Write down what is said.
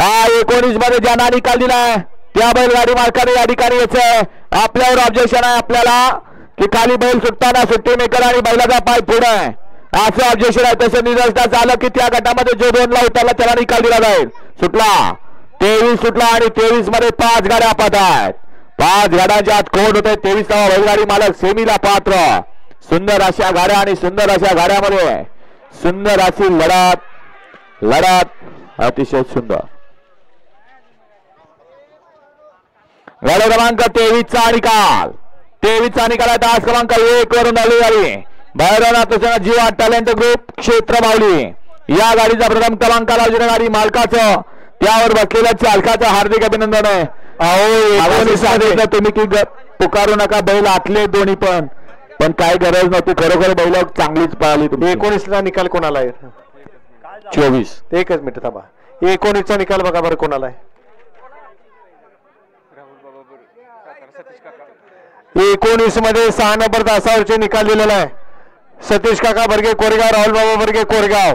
19 मध्ये ज्यांना निकाल दिलाय त्या बैलगाडी मालकाने या ठिकाणी याचं आपल्यावर ऑब्जेक्शन आहे आपल्याला की खाली बैल सुटताना सुट्टी मेकर आणि बैलाचा पाय पुढे असं ऑब्जेक्शन आहे. तसं निदर्शनास आलं की त्या गटामध्ये जो 2 ला उतरला त्याला निकाल दिला जाईल. सुटला 23 सुटला आणि 23 मध्ये 5 गाड्या पाहत आहेत. 5 गाड्यांच्या आत कोण होते 23वा बैलगाडी मालक सेमीला पात्र. सुंदर अशा गाड्या आणि सुंदर अशा गाड्यामध्ये सुंदर अशी लढत अतिशय सुंदर. गाडी क्रमांक 23 चा निकाल 23 चा निकाल आहे. तास क्रमांक 1 वरून आली गाडी भैरवनाथ जीवा टॅलेंट ग्रुप क्षेत्र माऊली या गाडीचा प्रथम क्रमांक लावलेल्या गाडी मालकाचं त्यावर बसलेल्या चालकाचं हार्दिक अभिनंदन आहे. अहो तुम्ही की पुकारू नका बैल आतले दोन्ही पण काय गरज नव्हती. खरोखर बैल चांगलीच पळाली. 19 ला निकाल कोणाला आहे? 24. एकच मिनिट थांबा. 19 चा निकाल बघा बरं कोणाला आहे. 19 मध्ये 6 नंबर तासावरचे निकाल दिलेला आहे. सतीश काका बर्गे कोरेगाव, राहुल बाबा बर्गे कोरेगाव.